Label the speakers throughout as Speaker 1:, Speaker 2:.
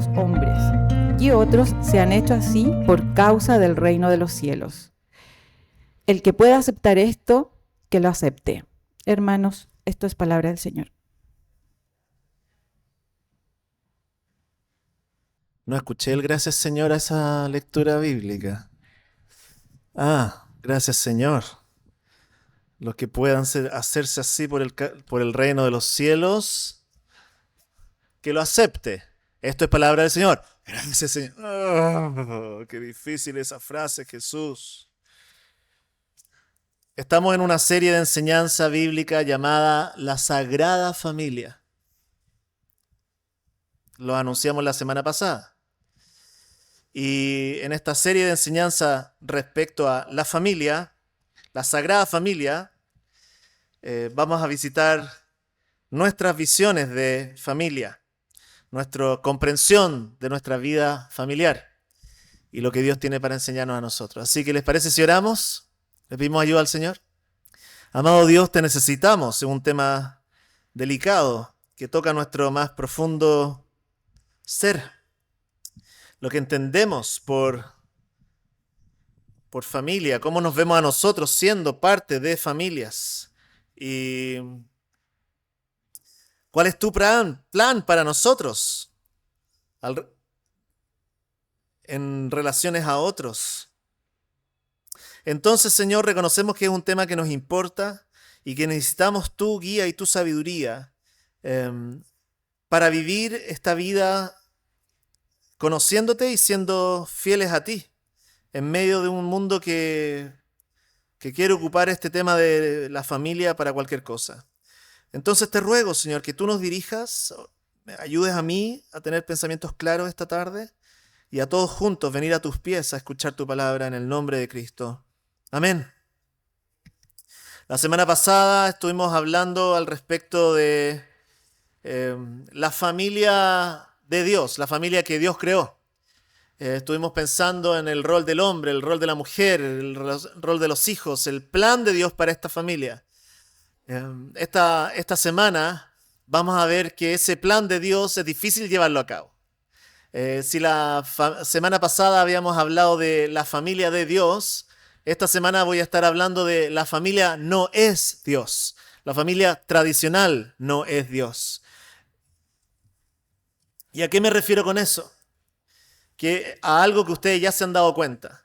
Speaker 1: los hombres, y otros se han hecho así por causa del reino de los cielos. El que pueda aceptar esto, que lo acepte. Hermanos, esto es palabra del Señor.
Speaker 2: No escuché el gracias Señor a esa lectura bíblica. Gracias Señor. Los que puedan hacerse así por el reino de los cielos, que lo acepte. Esto es palabra del Señor. Gracias Señor. Qué difícil esa frase, Jesús. Estamos en una serie de enseñanza bíblica llamada La Sagrada Familia. Lo anunciamos la semana pasada. Y en esta serie de enseñanza respecto a la familia, la Sagrada Familia, vamos a visitar nuestras visiones de familia, nuestra comprensión de nuestra vida familiar y lo que Dios tiene para enseñarnos a nosotros. Así que, ¿les parece si oramos? ¿Le pedimos ayuda al Señor? Amado Dios, te necesitamos. Es un tema delicado que toca nuestro más profundo ser. Lo que entendemos por familia, cómo nos vemos a nosotros siendo parte de familias. Y ¿cuál es tu plan para nosotros en relaciones a otros? Entonces, Señor, reconocemos que es un tema que nos importa y que necesitamos tu guía y tu sabiduría para vivir esta vida conociéndote y siendo fieles a ti, en medio de un mundo que quiere ocupar este tema de la familia para cualquier cosa. Entonces te ruego, Señor, que tú nos dirijas, me ayudes a mí a tener pensamientos claros esta tarde y a todos juntos venir a tus pies a escuchar tu palabra en el nombre de Cristo. Amén. La semana pasada estuvimos hablando al respecto de la familia de Dios, la familia que Dios creó. Estuvimos pensando en el rol del hombre, el rol de la mujer, el rol de los hijos, el plan de Dios para esta familia. Esta semana vamos a ver que ese plan de Dios es difícil llevarlo a cabo. Si la semana pasada habíamos hablado de la familia de Dios, esta semana voy a estar hablando de la familia no es Dios. La familia tradicional no es Dios. ¿Y a qué me refiero con eso? Que a algo que ustedes ya se han dado cuenta.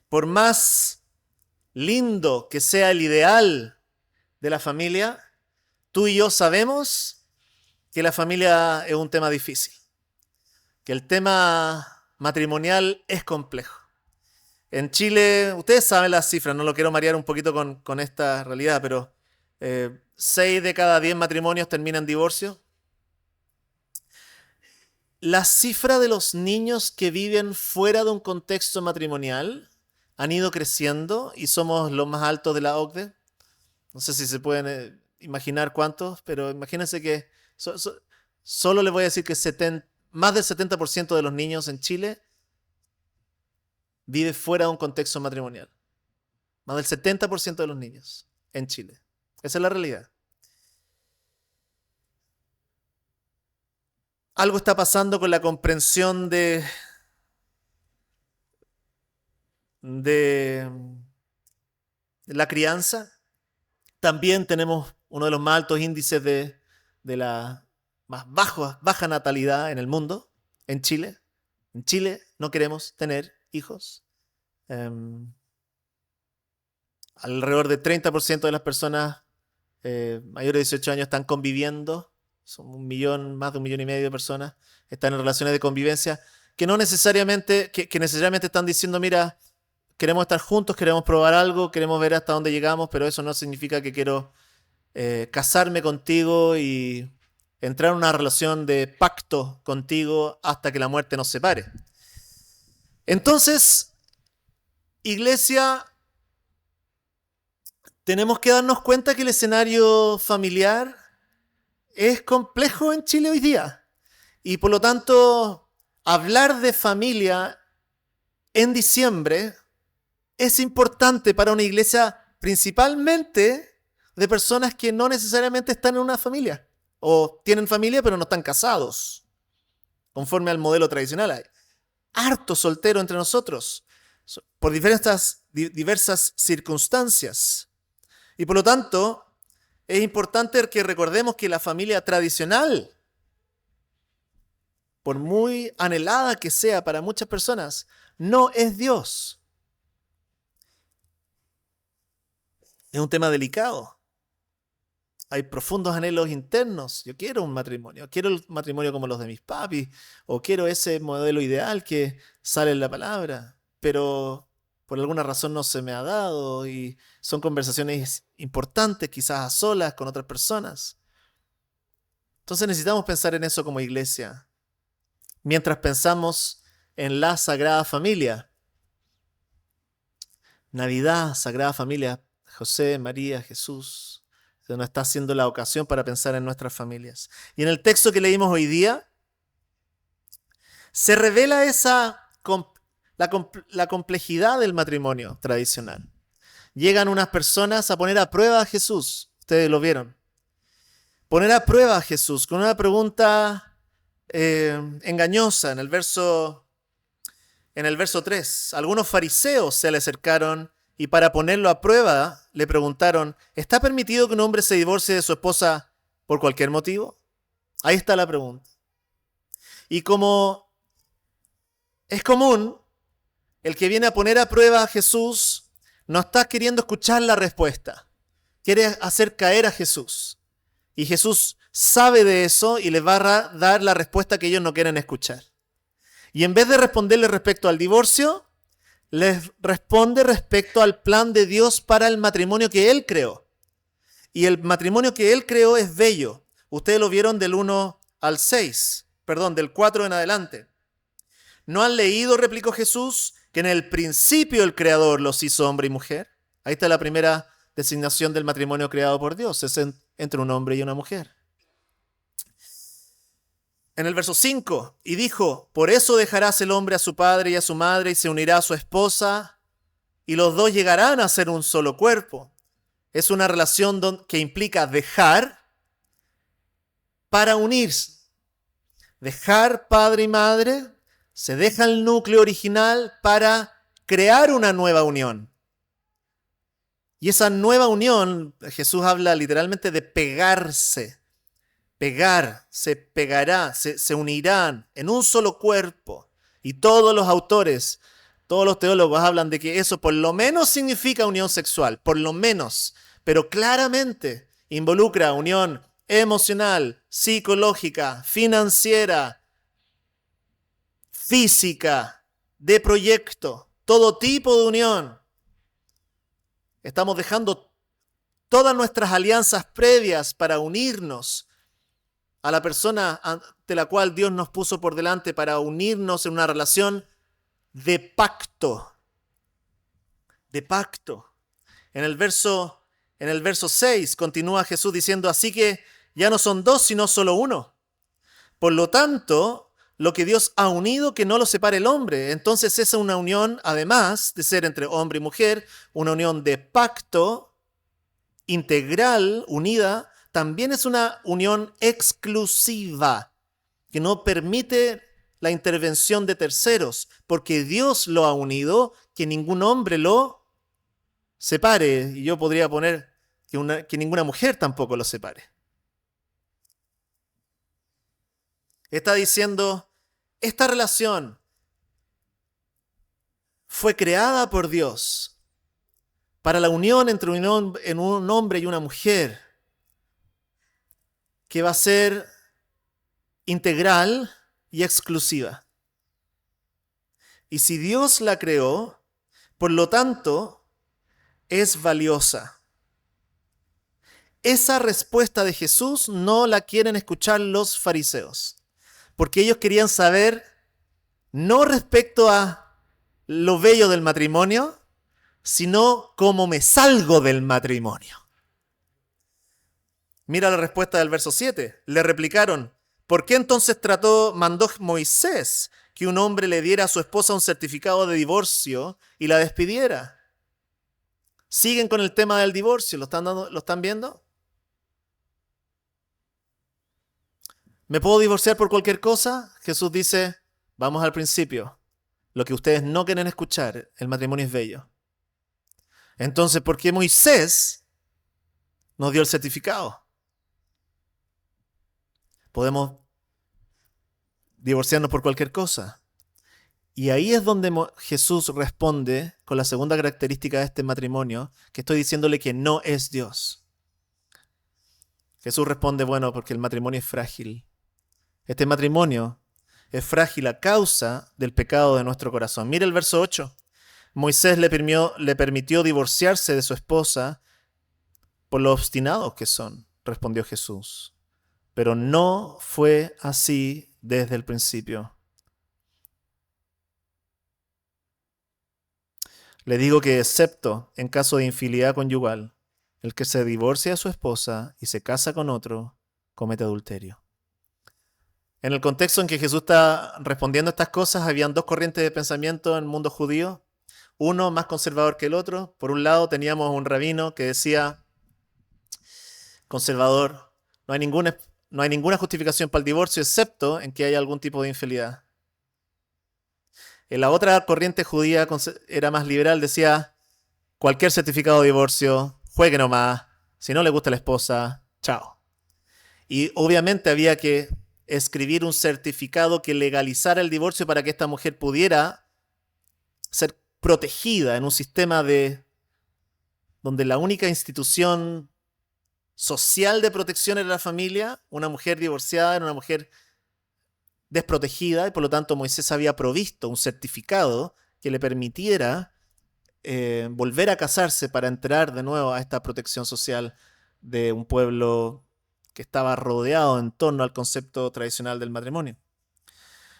Speaker 2: Por más lindo que sea el ideal de la familia, tú y yo sabemos que la familia es un tema difícil, que el tema matrimonial es complejo. En Chile, ustedes saben las cifras, no lo quiero marear un poquito con esta realidad, pero 6 de cada 10 matrimonios terminan en divorcio. La cifra de los niños que viven fuera de un contexto matrimonial han ido creciendo y somos los más altos de la OCDE. No sé si se pueden imaginar cuántos, pero imagínense que solo les voy a decir que más del 70% de los niños en Chile vive fuera de un contexto matrimonial. Más del 70% de los niños en Chile. Esa es la realidad. Algo está pasando con la comprensión de la crianza. También tenemos uno de los más altos índices de la más baja natalidad en el mundo, en Chile. En Chile no queremos tener hijos. Alrededor del 30% de las personas mayores de 18 años están conviviendo. Son más de 1,5 millones de personas están en relaciones de convivencia que no necesariamente, que necesariamente están diciendo, mira, queremos estar juntos, queremos probar algo, queremos ver hasta dónde llegamos, pero eso no significa que quiero casarme contigo y entrar en una relación de pacto contigo hasta que la muerte nos separe. Entonces, iglesia, tenemos que darnos cuenta que el escenario familiar es complejo en Chile hoy día. Y por lo tanto, hablar de familia en diciembre es importante para una iglesia principalmente de personas que no necesariamente están en una familia. O tienen familia pero no están casados. conforme al modelo tradicional. Hay harto soltero entre nosotros por diversas circunstancias. Y por lo tanto, es importante que recordemos que la familia tradicional, por muy anhelada que sea para muchas personas, no es Dios. Es un tema delicado. Hay profundos anhelos internos. Yo quiero un matrimonio. Quiero el matrimonio como los de mis papis. O quiero ese modelo ideal que sale en la palabra. Pero por alguna razón no se me ha dado. Y son conversaciones importantes, quizás a solas con otras personas. Entonces necesitamos pensar en eso como iglesia. Mientras pensamos en la Sagrada Familia. Navidad, Sagrada Familia. José, María, Jesús. Se nos está haciendo la ocasión para pensar en nuestras familias. Y en el texto que leímos hoy día, se revela la complejidad del matrimonio tradicional. Llegan unas personas a poner a prueba a Jesús. Ustedes lo vieron. Poner a prueba a Jesús con una pregunta engañosa en el verso 3. Algunos fariseos se le acercaron y para ponerlo a prueba le preguntaron, ¿está permitido que un hombre se divorcie de su esposa por cualquier motivo? Ahí está la pregunta. Y como es común, el que viene a poner a prueba a Jesús no está queriendo escuchar la respuesta. Quiere hacer caer a Jesús. Y Jesús sabe de eso y les va a dar la respuesta que ellos no quieren escuchar. Y en vez de responderle respecto al divorcio, les responde respecto al plan de Dios para el matrimonio que Él creó. Y el matrimonio que Él creó es bello. Ustedes lo vieron del 1 al 6, del 4 en adelante. ¿No han leído, replicó Jesús, que en el principio el Creador los hizo hombre y mujer? Ahí está la primera designación del matrimonio creado por Dios, es entre un hombre y una mujer. En el verso 5, y dijo, por eso dejarás el hombre a su padre y a su madre y se unirá a su esposa y los dos llegarán a ser un solo cuerpo. Es una relación que implica dejar para unirse. Dejar padre y madre, se deja el núcleo original para crear una nueva unión. Y esa nueva unión, Jesús habla literalmente de pegarse. Pegar, se pegará, se unirán en un solo cuerpo. Y todos los autores, todos los teólogos hablan de que eso por lo menos significa unión sexual, por lo menos, pero claramente involucra unión emocional, psicológica, financiera, física, de proyecto, todo tipo de unión. Estamos dejando todas nuestras alianzas previas para unirnos a la persona ante la cual Dios nos puso por delante para unirnos en una relación de pacto. De pacto. En el verso 6 continúa Jesús diciendo, así que ya no son dos, sino solo uno. Por lo tanto, lo que Dios ha unido, que no lo separe el hombre. Entonces es una unión, además de ser entre hombre y mujer, una unión de pacto integral, unida, también es una unión exclusiva que no permite la intervención de terceros, porque Dios lo ha unido, que ningún hombre lo separe. Y yo podría poner que ninguna mujer tampoco lo separe. Está diciendo, esta relación fue creada por Dios para la unión entre un hombre y una mujer, que va a ser integral y exclusiva. Y si Dios la creó, por lo tanto, es valiosa. Esa respuesta de Jesús no la quieren escuchar los fariseos, porque ellos querían saber, no respecto a lo bello del matrimonio, sino cómo me salgo del matrimonio. Mira la respuesta del verso 7. Le replicaron, ¿por qué entonces mandó Moisés que un hombre le diera a su esposa un certificado de divorcio y la despidiera? Siguen con el tema del divorcio, ¿lo están viendo? ¿Me puedo divorciar por cualquier cosa? Jesús dice, vamos al principio. Lo que ustedes no quieren escuchar, el matrimonio es bello. Entonces, ¿por qué Moisés nos dio el certificado? Podemos divorciarnos por cualquier cosa. Y ahí es donde Jesús responde con la segunda característica de este matrimonio, que estoy diciéndole que no es Dios. Jesús responde, bueno, porque el matrimonio es frágil. Este matrimonio es frágil a causa del pecado de nuestro corazón. Mire el verso 8. Moisés le permitió divorciarse de su esposa por lo obstinados que son, respondió Jesús. Pero no fue así desde el principio. Le digo que excepto en caso de infidelidad conyugal, el que se divorcia de su esposa y se casa con otro, comete adulterio. En el contexto en que Jesús está respondiendo a estas cosas, habían dos corrientes de pensamiento en el mundo judío, uno más conservador que el otro. Por un lado teníamos un rabino que decía, conservador, no hay ninguna justificación para el divorcio excepto en que haya algún tipo de infidelidad. En la otra corriente judía era más liberal, decía, cualquier certificado de divorcio, juegue nomás, si no le gusta la esposa, chao. Y obviamente había que escribir un certificado que legalizara el divorcio para que esta mujer pudiera ser protegida en un sistema donde la única institución social de protección era la familia. Una mujer divorciada era una mujer desprotegida y por lo tanto Moisés había provisto un certificado que le permitiera volver a casarse para entrar de nuevo a esta protección social de un pueblo que estaba rodeado en torno al concepto tradicional del matrimonio.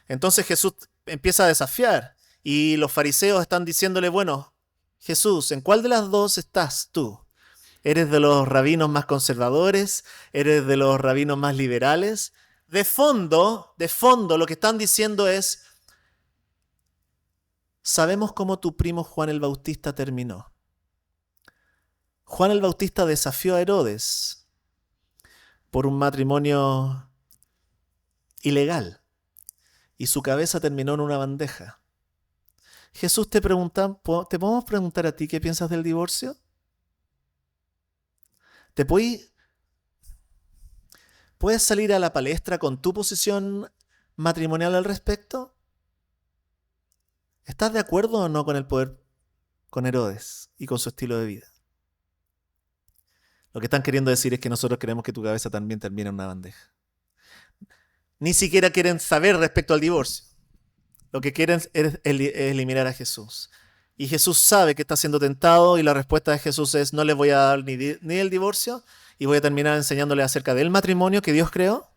Speaker 2: Entonces Jesús empieza a desafiar y los fariseos están diciéndole, bueno, Jesús, ¿en cuál de las dos estás tú? ¿Eres de los rabinos más conservadores? ¿Eres de los rabinos más liberales? De fondo, lo que están diciendo es, sabemos cómo tu primo Juan el Bautista terminó. Juan el Bautista desafió a Herodes por un matrimonio ilegal y su cabeza terminó en una bandeja. Jesús ¿te podemos preguntar a ti qué piensas del divorcio? ¿Puedes salir a la palestra con tu posición matrimonial al respecto? ¿Estás de acuerdo o no con el poder, con Herodes y con su estilo de vida? Lo que están queriendo decir es que nosotros queremos que tu cabeza también termine en una bandeja. Ni siquiera quieren saber respecto al divorcio. Lo que quieren es eliminar a Jesús. Y Jesús sabe que está siendo tentado y la respuesta de Jesús es, no les voy a dar ni el divorcio y voy a terminar enseñándoles acerca del matrimonio que Dios creó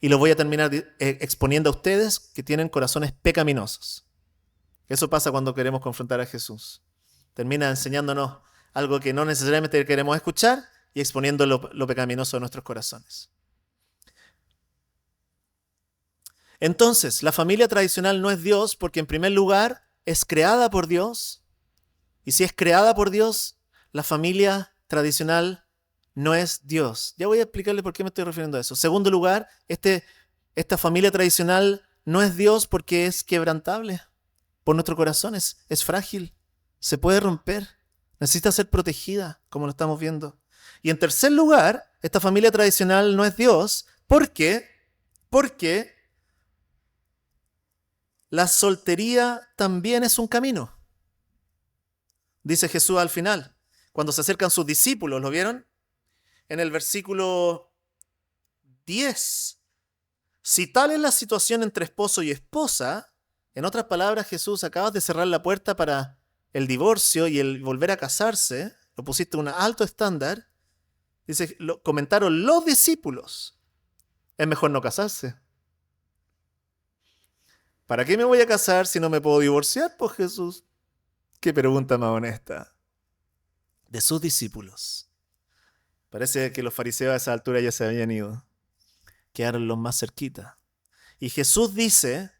Speaker 2: y lo voy a terminar exponiendo a ustedes que tienen corazones pecaminosos. Eso pasa cuando queremos confrontar a Jesús. Termina enseñándonos algo que no necesariamente queremos escuchar y exponiendo lo pecaminoso de nuestros corazones. Entonces, la familia tradicional no es Dios porque en primer lugar es creada por Dios. Y si es creada por Dios, la familia tradicional no es Dios. Ya voy a explicarle por qué me estoy refiriendo a eso. Segundo lugar, esta familia tradicional no es Dios porque es quebrantable por nuestros corazones. Es frágil, se puede romper, necesita ser protegida, como lo estamos viendo. Y en tercer lugar, esta familia tradicional no es Dios porque la soltería también es un camino. Dice Jesús al final, cuando se acercan sus discípulos, ¿lo vieron? En el versículo 10. Si tal es la situación entre esposo y esposa, en otras palabras, Jesús, acabas de cerrar la puerta para el divorcio y el volver a casarse, lo pusiste a un alto estándar. Dice, comentaron los discípulos, es mejor no casarse. ¿Para qué me voy a casar si no me puedo divorciar, pues Jesús? Qué pregunta más honesta. De sus discípulos. Parece que los fariseos a esa altura ya se habían ido. Quedaron los más cerquita. Y Jesús dice,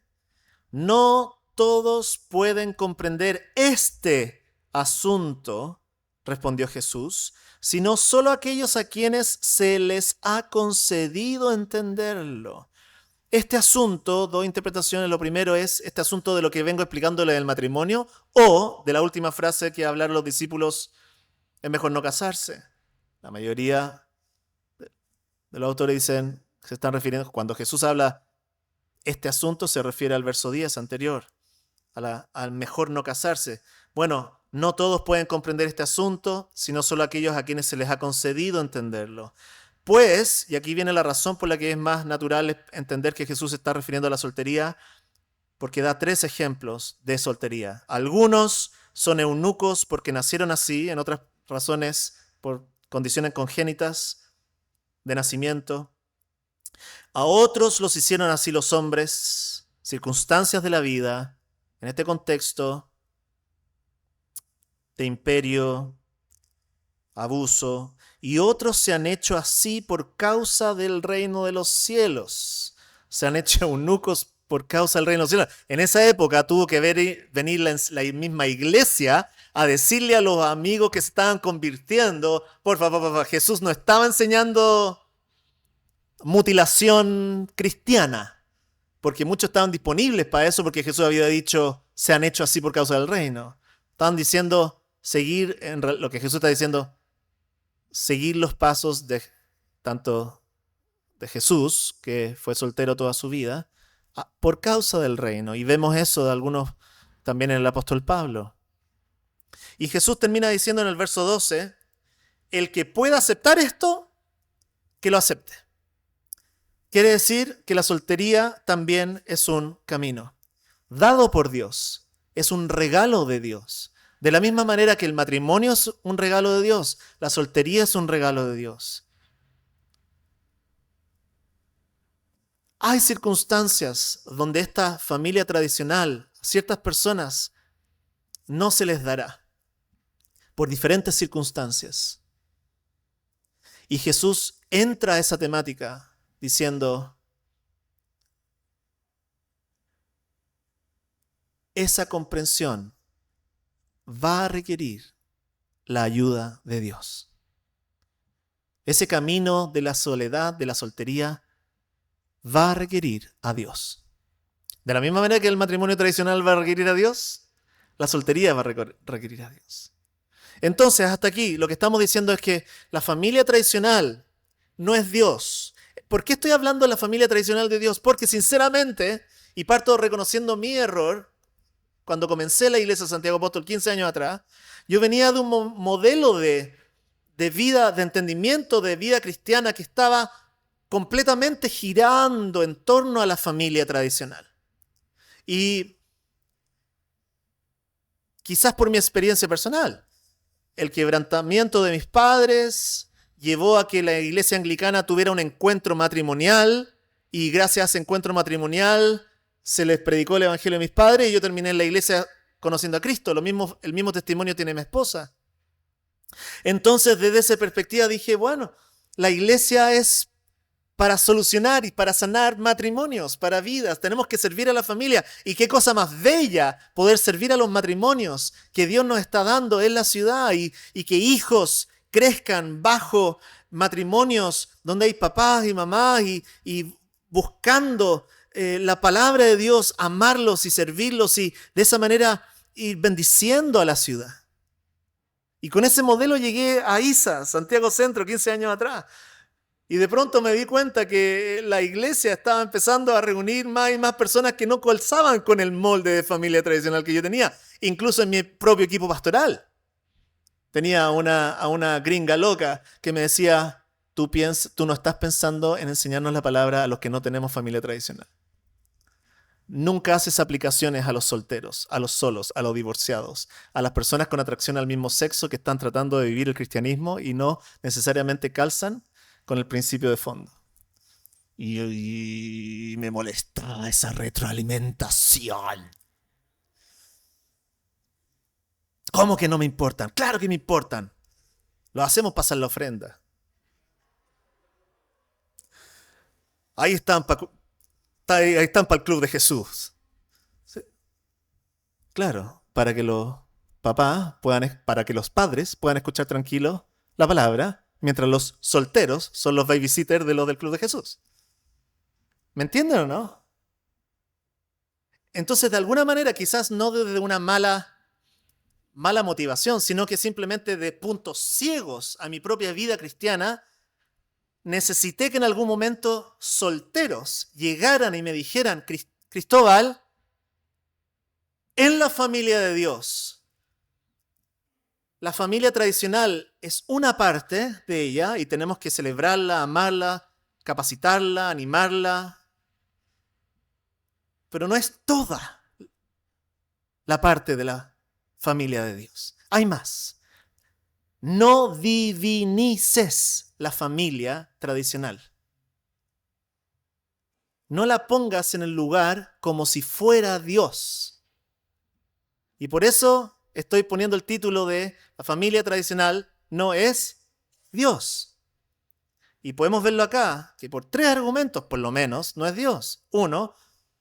Speaker 2: no todos pueden comprender este asunto respondió Jesús, sino solo aquellos a quienes se les ha concedido entenderlo. Este asunto, dos interpretaciones. Lo primero es este asunto de lo que vengo explicándole del matrimonio, o de la última frase que hablaron los discípulos, es mejor no casarse. La mayoría de los autores dicen, se están refiriendo, cuando Jesús habla este asunto, se refiere al verso 10 anterior, al mejor no casarse. Bueno, no todos pueden comprender este asunto, sino solo aquellos a quienes se les ha concedido entenderlo. Pues, y aquí viene la razón por la que es más natural entender que Jesús se está refiriendo a la soltería, porque da 3 ejemplos de soltería. Algunos son eunucos porque nacieron así, en otras razones por condiciones congénitas de nacimiento. A otros los hicieron así los hombres, circunstancias de la vida, en este contexto de imperio, abuso, y otros se han hecho así por causa del reino de los cielos. Se han hecho eunucos por causa del reino de los cielos. En esa época tuvo que venir la misma iglesia a decirle a los amigos que se estaban convirtiendo, por favor, Jesús no estaba enseñando mutilación cristiana, porque muchos estaban disponibles para eso, porque Jesús había dicho, se han hecho así por causa del reino. Estaban diciendo, seguir, lo que Jesús está diciendo, seguir los pasos de tanto de Jesús, que fue soltero toda su vida, por causa del reino. Y vemos eso de algunos también en el apóstol Pablo. Y Jesús termina diciendo en el verso 12, el que pueda aceptar esto, que lo acepte. Quiere decir que la soltería también es un camino dado por Dios, es un regalo de Dios. De la misma manera que el matrimonio es un regalo de Dios, la soltería es un regalo de Dios. Hay circunstancias donde esta familia tradicional, a ciertas personas, no se les dará, por diferentes circunstancias. Y Jesús entra a esa temática diciendo, esa comprensión va a requerir la ayuda de Dios. Ese camino de la soledad, de la soltería, va a requerir a Dios. De la misma manera que el matrimonio tradicional va a requerir a Dios, la soltería va a requerir a Dios. Entonces, hasta aquí, lo que estamos diciendo es que la familia tradicional no es Dios. ¿Por qué estoy hablando de la familia tradicional de Dios? Porque sinceramente, y parto reconociendo mi error, cuando comencé la iglesia de Santiago Apóstol 15 años atrás, yo venía de un modelo de vida, de entendimiento, de vida cristiana que estaba completamente girando en torno a la familia tradicional. Y quizás por mi experiencia personal, el quebrantamiento de mis padres llevó a que la iglesia anglicana tuviera un encuentro matrimonial y gracias a ese encuentro matrimonial se les predicó el evangelio a mis padres y yo terminé en la iglesia conociendo a Cristo. El mismo testimonio tiene mi esposa. Entonces, desde esa perspectiva dije, bueno, la iglesia es para solucionar y para sanar matrimonios, para vidas. Tenemos que servir a la familia. Y qué cosa más bella poder servir a los matrimonios que Dios nos está dando en la ciudad y que hijos crezcan bajo matrimonios donde hay papás y mamás y buscando la palabra de Dios, amarlos y servirlos y de esa manera ir bendiciendo a la ciudad. Y con ese modelo llegué a ISA, Santiago Centro, 15 años atrás. Y de pronto me di cuenta que la iglesia estaba empezando a reunir más y más personas que no calzaban con el molde de familia tradicional que yo tenía, incluso en mi propio equipo pastoral. Tenía a una gringa loca que me decía, tú no estás pensando en enseñarnos la palabra a los que no tenemos familia tradicional. Nunca haces aplicaciones a los solteros, a los solos, a los divorciados, a las personas con atracción al mismo sexo que están tratando de vivir el cristianismo y no necesariamente calzan con el principio de fondo. Y me molestaba esa retroalimentación. ¿Cómo que no me importan? Claro que me importan. Lo hacemos pasar la ofrenda. Ahí están para el club de Jesús. ¿Sí? Claro, para que lo para que los padres puedan escuchar tranquilos la palabra, mientras los solteros son los babysitters de los del Club de Jesús. ¿Me entienden o no? Entonces, de alguna manera, quizás no desde una mala motivación, sino que simplemente de puntos ciegos a mi propia vida cristiana, necesité que en algún momento solteros llegaran y me dijeran: Cristóbal, en la familia de Dios, la familia tradicional es una parte de ella y tenemos que celebrarla, amarla, capacitarla, animarla, pero no es toda la parte de la familia de Dios. Hay más. No divinices la familia tradicional. No la pongas en el lugar como si fuera Dios. Y por eso estoy poniendo el título de La familia tradicional no es Dios. Y podemos verlo acá, que por 3 argumentos, por lo menos, no es Dios. 1,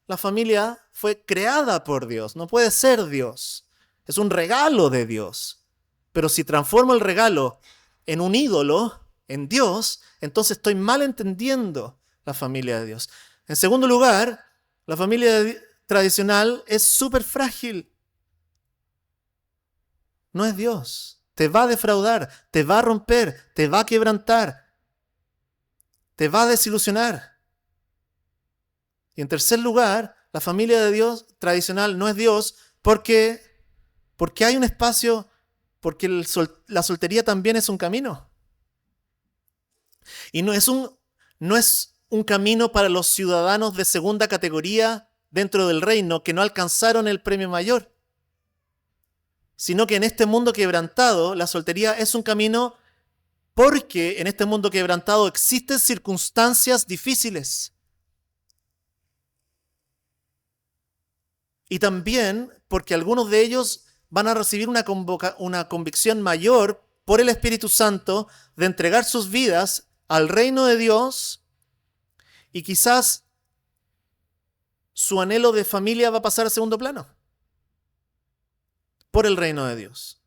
Speaker 2: la familia fue creada por Dios, no puede ser Dios. Es un regalo de Dios. Pero si transformo el regalo en un ídolo, en Dios, entonces estoy mal entendiendo la familia de Dios. En segundo lugar, la familia tradicional es súper frágil. No es Dios. Te va a defraudar, te va a romper, te va a quebrantar, te va a desilusionar. Y en tercer lugar, la familia de Dios tradicional no es Dios porque hay un espacio, porque la soltería también es un camino. Y no es un camino para los ciudadanos de segunda categoría dentro del reino que no alcanzaron el premio mayor, sino que en este mundo quebrantado, la soltería es un camino porque en este mundo quebrantado existen circunstancias difíciles. Y también porque algunos de ellos van a recibir una convicción mayor por el Espíritu Santo de entregar sus vidas al reino de Dios, y quizás su anhelo de familia va a pasar a segundo plano por el reino de Dios.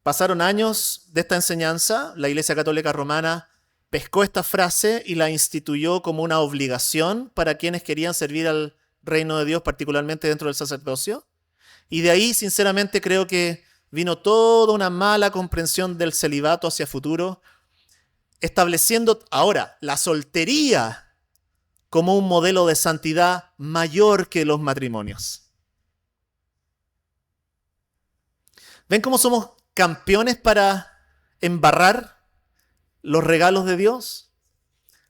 Speaker 2: Pasaron años de esta enseñanza, la Iglesia Católica Romana pescó esta frase y la instituyó como una obligación para quienes querían servir al reino de Dios, particularmente dentro del sacerdocio. Y de ahí, sinceramente, creo que vino toda una mala comprensión del celibato hacia futuro, estableciendo ahora la soltería como un modelo de santidad mayor que los matrimonios. ¿Ven cómo somos campeones para embarrar los regalos de Dios?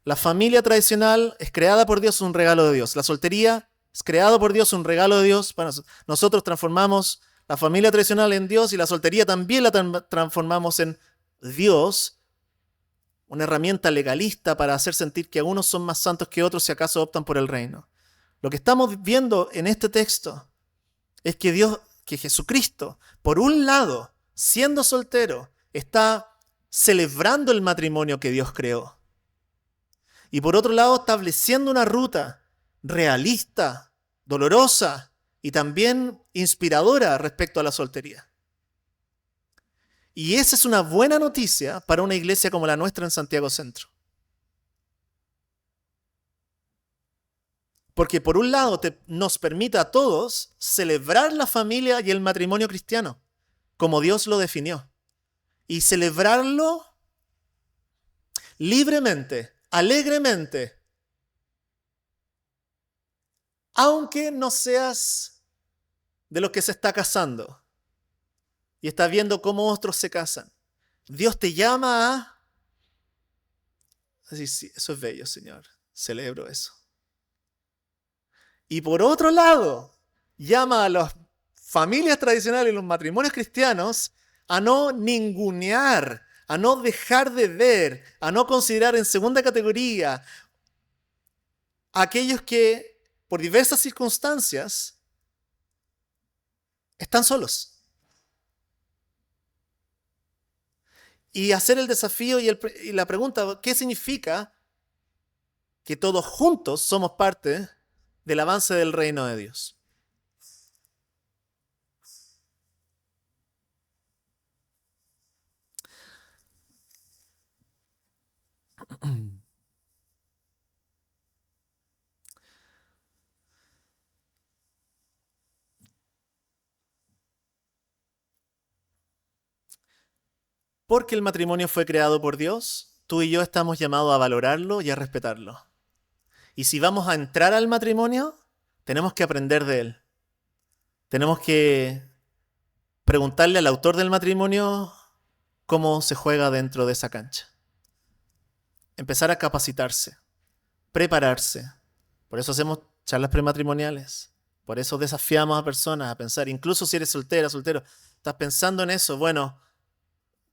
Speaker 2: La familia tradicional es creada por Dios, es un regalo de Dios. La soltería es creado por Dios, un regalo de Dios. Bueno, nosotros transformamos la familia tradicional en Dios y la soltería también la transformamos en Dios, una herramienta legalista para hacer sentir que algunos son más santos que otros si acaso optan por el reino. Lo que estamos viendo en este texto es que Jesucristo, por un lado, siendo soltero, está celebrando el matrimonio que Dios creó. Y por otro lado, estableciendo una ruta realista, dolorosa y también inspiradora respecto a la soltería. Y esa es una buena noticia para una iglesia como la nuestra en Santiago Centro. Porque por un lado nos permite a todos celebrar la familia y el matrimonio cristiano, como Dios lo definió. Y celebrarlo libremente, alegremente, aunque no seas de los que se está casando y estás viendo cómo otros se casan. Dios te llama a decir: sí, eso es bello, Señor, celebro eso. Y por otro lado, llama a las familias tradicionales y los matrimonios cristianos a no ningunear, a no dejar de ver, a no considerar en segunda categoría a aquellos que por diversas circunstancias están solos. Y hacer el desafío y la pregunta: ¿qué significa que todos juntos somos parte del avance del reino de Dios? Porque el matrimonio fue creado por Dios, tú y yo estamos llamados a valorarlo y a respetarlo. Y si vamos a entrar al matrimonio, tenemos que aprender de él. Tenemos que preguntarle al autor del matrimonio cómo se juega dentro de esa cancha. Empezar a capacitarse, prepararse. Por eso hacemos charlas prematrimoniales. Por eso desafiamos a personas a pensar, incluso si eres soltera, soltero, estás pensando en eso. Bueno,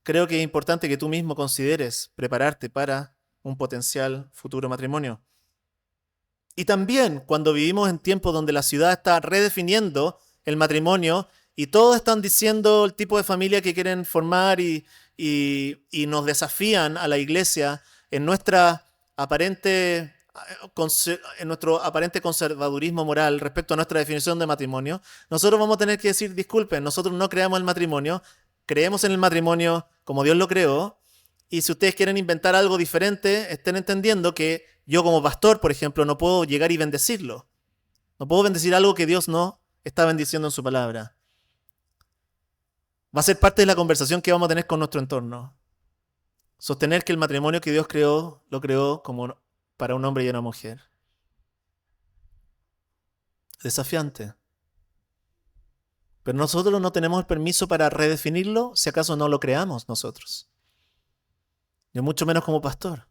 Speaker 2: creo que es importante que tú mismo consideres prepararte para un potencial futuro matrimonio. Y también cuando vivimos en tiempos donde la ciudad está redefiniendo el matrimonio y todos están diciendo el tipo de familia que quieren formar y nos desafían a la iglesia en nuestro aparente conservadurismo moral respecto a nuestra definición de matrimonio, nosotros vamos a tener que decir, disculpen, nosotros no creamos el matrimonio, creemos en el matrimonio como Dios lo creó, y si ustedes quieren inventar algo diferente, estén entendiendo que yo como pastor, por ejemplo, no puedo llegar y bendecirlo. No puedo bendecir algo que Dios no está bendiciendo en su palabra. Va a ser parte de la conversación que vamos a tener con nuestro entorno. Sostener que el matrimonio que Dios creó, lo creó como para un hombre y una mujer. Desafiante. Pero nosotros no tenemos el permiso para redefinirlo si acaso no lo creamos nosotros. Yo mucho menos como pastor.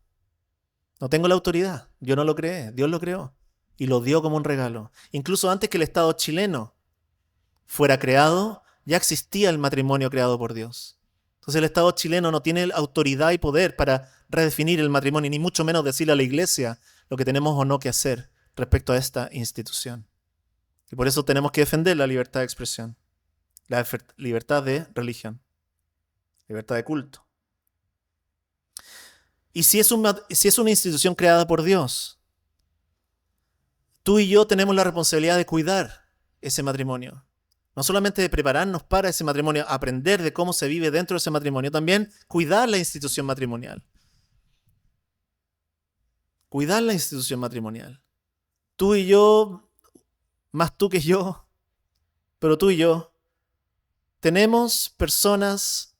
Speaker 2: No tengo la autoridad. Yo no lo creé. Dios lo creó. Y lo dio como un regalo. Incluso antes que el Estado chileno fuera creado, ya existía el matrimonio creado por Dios. Entonces el Estado chileno no tiene autoridad y poder para redefinir el matrimonio, ni mucho menos decirle a la iglesia lo que tenemos o no que hacer respecto a esta institución. Y por eso tenemos que defender la libertad de expresión, la libertad de religión, libertad de culto. Y si es una institución creada por Dios, tú y yo tenemos la responsabilidad de cuidar ese matrimonio. No solamente de prepararnos para ese matrimonio, aprender de cómo se vive dentro de ese matrimonio, también cuidar la institución matrimonial. Cuidar la institución matrimonial. Tú y yo, más tú que yo, pero tú y yo, tenemos personas,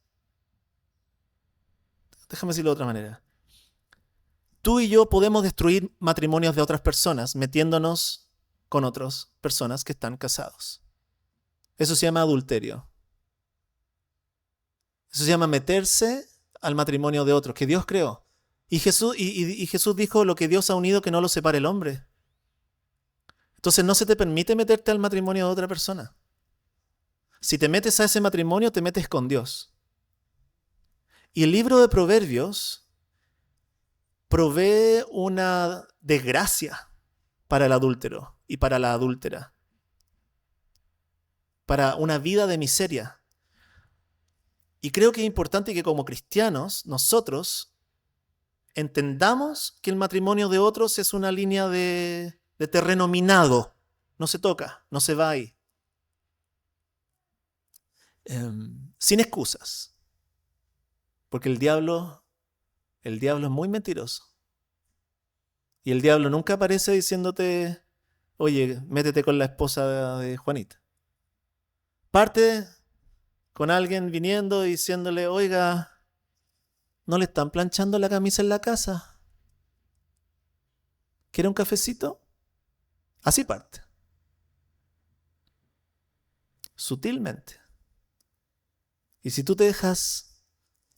Speaker 2: déjame decirlo de otra manera. Tú y yo podemos destruir matrimonios de otras personas metiéndonos con otras personas que están casados. Eso se llama adulterio. Eso se llama meterse al matrimonio de otros que Dios creó. Y Jesús dijo, lo que Dios ha unido que no lo separe el hombre. Entonces no se te permite meterte al matrimonio de otra persona. Si te metes a ese matrimonio, te metes con Dios. Y el libro de Proverbios provee una desgracia para el adúltero y para la adúltera. Para una vida de miseria. Y creo que es importante que como cristianos, nosotros entendamos que el matrimonio de otros es una línea de terreno minado. No se toca, no se va ahí. Sin excusas. Porque el diablo es muy mentiroso. Y el diablo nunca aparece diciéndote, oye, métete con la esposa de Juanita. Parte con alguien viniendo y diciéndole, oiga, ¿no le están planchando la camisa en la casa? ¿Quiere un cafecito? Así parte. Sutilmente. Y si tú te dejas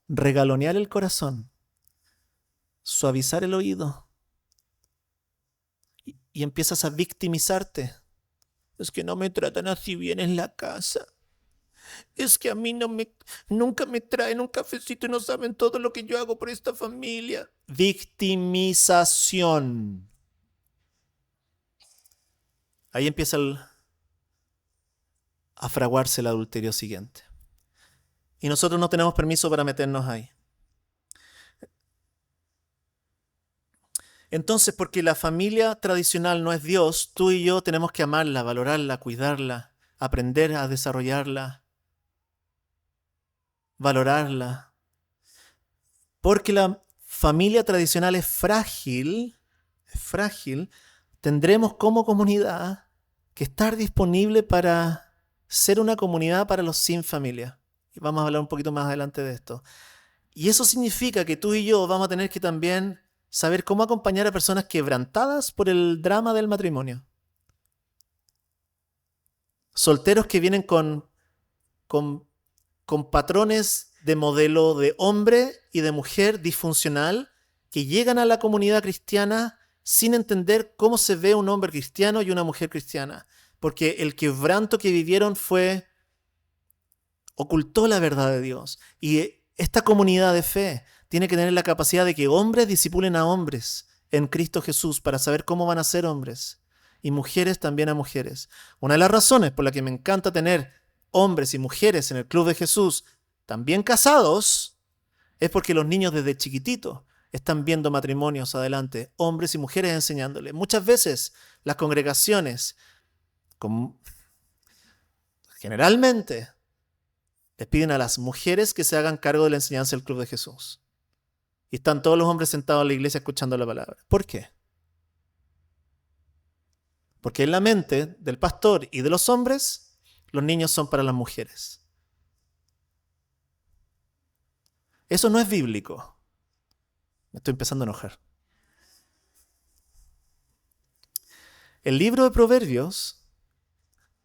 Speaker 2: regalonear el corazón, suavizar el oído y empiezas a victimizarte, es que no me tratan así bien en la casa. Es que a mí nunca me traen un cafecito y no saben todo lo que yo hago por esta familia. Victimización. Ahí empieza a fraguarse el adulterio siguiente. Y nosotros no tenemos permiso para meternos ahí. Entonces, porque la familia tradicional no es Dios, tú y yo tenemos que amarla, valorarla, cuidarla, aprender a desarrollarla, valorarla. Porque la familia tradicional es frágil, tendremos como comunidad que estar disponible para ser una comunidad para los sin familia. Y vamos a hablar un poquito más adelante de esto. Y eso significa que tú y yo vamos a tener que también saber cómo acompañar a personas quebrantadas por el drama del matrimonio. Solteros que vienen con patrones de modelo de hombre y de mujer disfuncional, que llegan a la comunidad cristiana sin entender cómo se ve un hombre cristiano y una mujer cristiana. Porque el quebranto que vivieron ocultó la verdad de Dios. Y esta comunidad de fe tiene que tener la capacidad de que hombres discipulen a hombres en Cristo Jesús para saber cómo van a ser hombres. Y mujeres también a mujeres. Una de las razones por la que me encanta tener hombres y mujeres en el Club de Jesús también casados es porque los niños desde chiquititos están viendo matrimonios adelante, hombres y mujeres enseñándoles. Muchas veces las congregaciones, generalmente, les piden a las mujeres que se hagan cargo de la enseñanza del Club de Jesús. Y están todos los hombres sentados en la iglesia escuchando la palabra. ¿Por qué? Porque en la mente del pastor y de los hombres, los niños son para las mujeres. Eso no es bíblico. Me estoy empezando a enojar. El libro de Proverbios,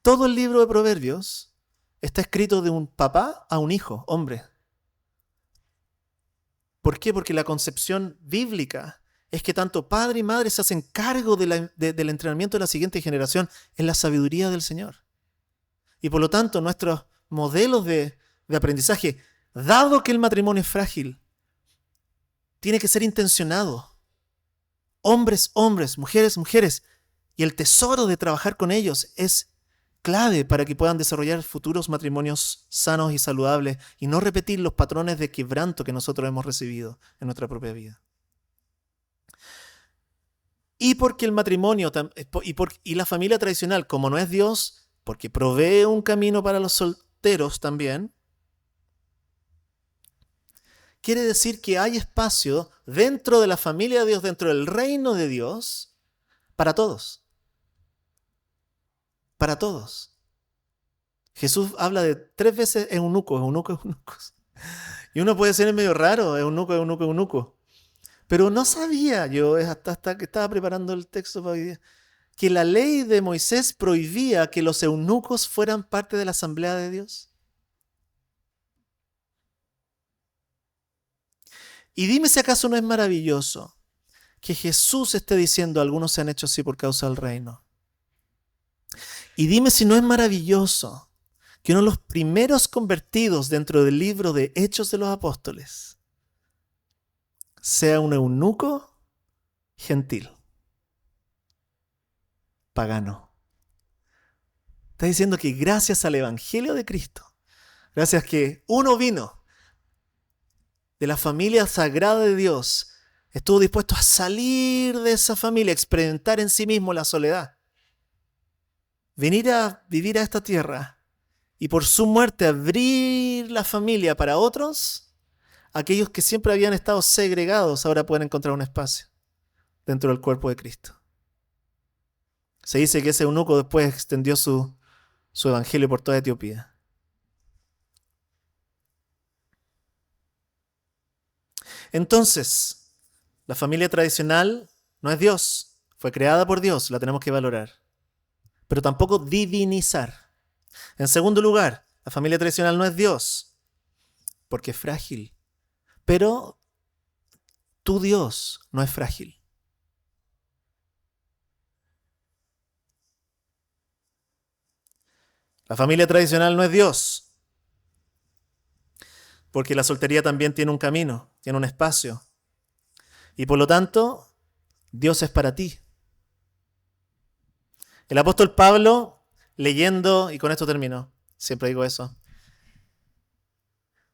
Speaker 2: todo el libro de Proverbios, está escrito de un papá a un hijo, hombre. ¿Por qué? Porque la concepción bíblica es que tanto padre y madre se hacen cargo del entrenamiento de la siguiente generación en la sabiduría del Señor. Y por lo tanto, nuestros modelos de aprendizaje, dado que el matrimonio es frágil, tiene que ser intencionado. Hombres, hombres, mujeres, mujeres. Y el tesoro de trabajar con ellos es clave para que puedan desarrollar futuros matrimonios sanos y saludables y no repetir los patrones de quebranto que nosotros hemos recibido en nuestra propia vida. Y porque el matrimonio y la familia tradicional, como no es Dios, porque provee un camino para los solteros también, quiere decir que hay espacio dentro de la familia de Dios, dentro del reino de Dios, para todos. Para todos. Jesús habla de 3 veces eunucos. Y uno puede ser medio raro, eunuco. Pero no sabía yo, hasta que estaba preparando el texto para hoy día, que la ley de Moisés prohibía que los eunucos fueran parte de la asamblea de Dios. Y dime si acaso no es maravilloso que Jesús esté diciendo algunos se han hecho así por causa del reino. Y dime si no es maravilloso que uno de los primeros convertidos dentro del libro de Hechos de los Apóstoles sea un eunuco gentil, pagano. Está diciendo que gracias al Evangelio de Cristo, gracias que uno vino de la familia sagrada de Dios, estuvo dispuesto a salir de esa familia, a experimentar en sí mismo la soledad, venir a vivir a esta tierra y por su muerte abrir la familia para otros. Aquellos que siempre habían estado segregados ahora pueden encontrar un espacio dentro del cuerpo de Cristo. Se dice que ese eunuco después extendió su evangelio por toda Etiopía. Entonces, la familia tradicional no es Dios, fue creada por Dios, la tenemos que valorar. Pero tampoco divinizar. En segundo lugar, la familia tradicional no es Dios, porque es frágil. Pero tu Dios no es frágil. La familia tradicional no es Dios, porque la soltería también tiene un camino, tiene un espacio. Y por lo tanto, Dios es para ti. El apóstol Pablo, leyendo, y con esto termino, siempre digo eso,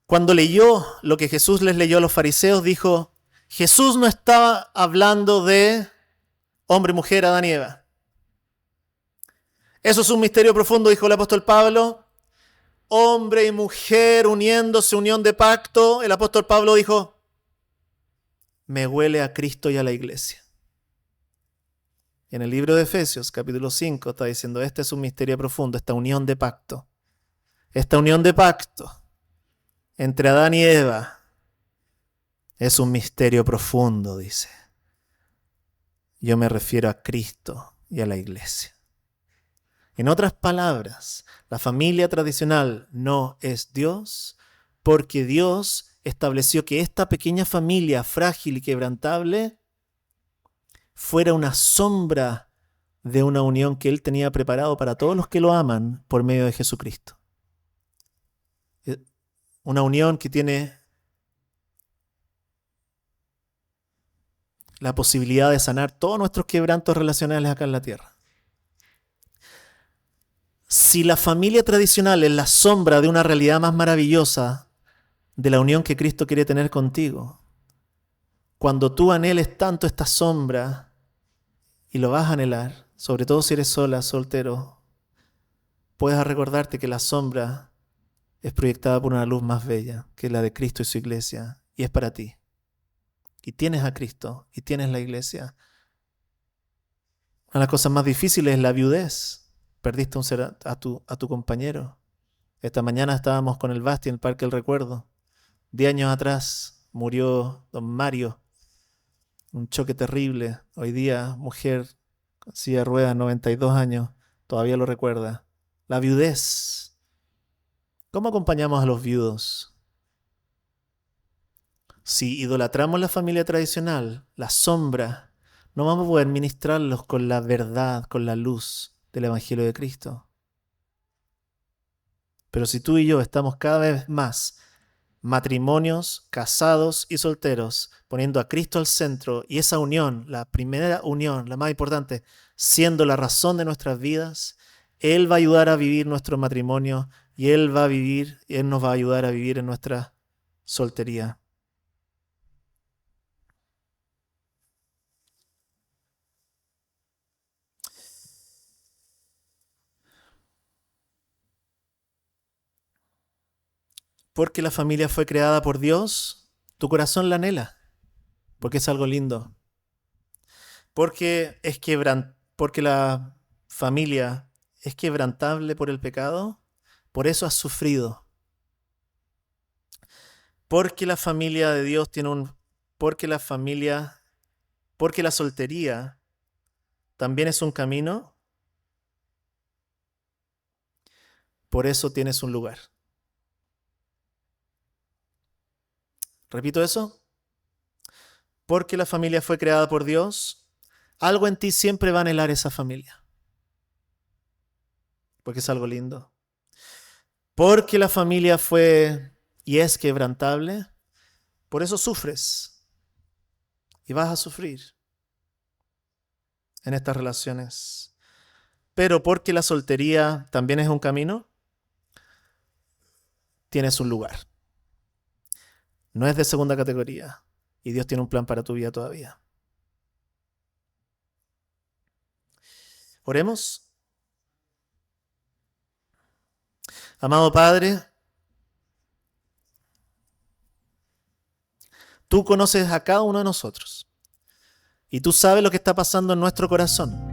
Speaker 2: cuando leyó lo que Jesús les leyó a los fariseos, dijo, Jesús no estaba hablando de hombre, mujer, Adán y Eva. Eso es un misterio profundo, dijo el apóstol Pablo. Hombre y mujer uniéndose, unión de pacto. El apóstol Pablo dijo, me huele a Cristo y a la iglesia. Y en el libro de Efesios, capítulo 5, está diciendo, este es un misterio profundo, esta unión de pacto. Esta unión de pacto entre Adán y Eva Es un misterio profundo, dice. Yo me refiero a Cristo y a la iglesia. En otras palabras, la familia tradicional no es Dios porque Dios estableció que esta pequeña familia frágil y quebrantable fuera una sombra de una unión que Él tenía preparado para todos los que lo aman por medio de Jesucristo. Una unión que tiene la posibilidad de sanar todos nuestros quebrantos relacionales acá en la tierra. Si la familia tradicional es la sombra de una realidad más maravillosa de la unión que Cristo quiere tener contigo, cuando tú anheles tanto esta sombra, y lo vas a anhelar, sobre todo si eres sola, soltero, puedes recordarte que la sombra es proyectada por una luz más bella que la de Cristo y su iglesia, y es para ti. Y tienes a Cristo, y tienes la iglesia. Una de las cosas más difíciles es la viudez. Perdiste a tu compañero. Esta mañana estábamos con el Basti en el Parque del Recuerdo. 10 años atrás murió don Mario. Un choque terrible. Hoy día, mujer con silla de ruedas, 92 años, todavía lo recuerda. La viudez. ¿Cómo acompañamos a los viudos? Si idolatramos la familia tradicional, la sombra, no vamos a poder ministrarlos con la verdad, con la luz del Evangelio de Cristo. Pero si tú y yo estamos cada vez más matrimonios, casados y solteros, poniendo a Cristo al centro, y esa unión, la primera unión, la más importante, siendo la razón de nuestras vidas, Él va a ayudar a vivir nuestro matrimonio y Él nos va a ayudar a vivir en nuestra soltería. Porque la familia fue creada por Dios, tu corazón la anhela, porque es algo lindo. Porque la familia es quebrantable por el pecado, por eso has sufrido. Porque la familia de Dios porque la soltería también es un camino, por eso tienes un lugar. Repito eso. Porque la familia fue creada por Dios, algo en ti siempre va a anhelar esa familia. Porque es algo lindo. Porque la familia fue y es quebrantable, por eso sufres. Y vas a sufrir en estas relaciones. Pero porque la soltería también es un camino, tienes un lugar. No es de segunda categoría. Y Dios tiene un plan para tu vida todavía. Oremos. Amado Padre, tú conoces a cada uno de nosotros. Y tú sabes lo que está pasando en nuestro corazón.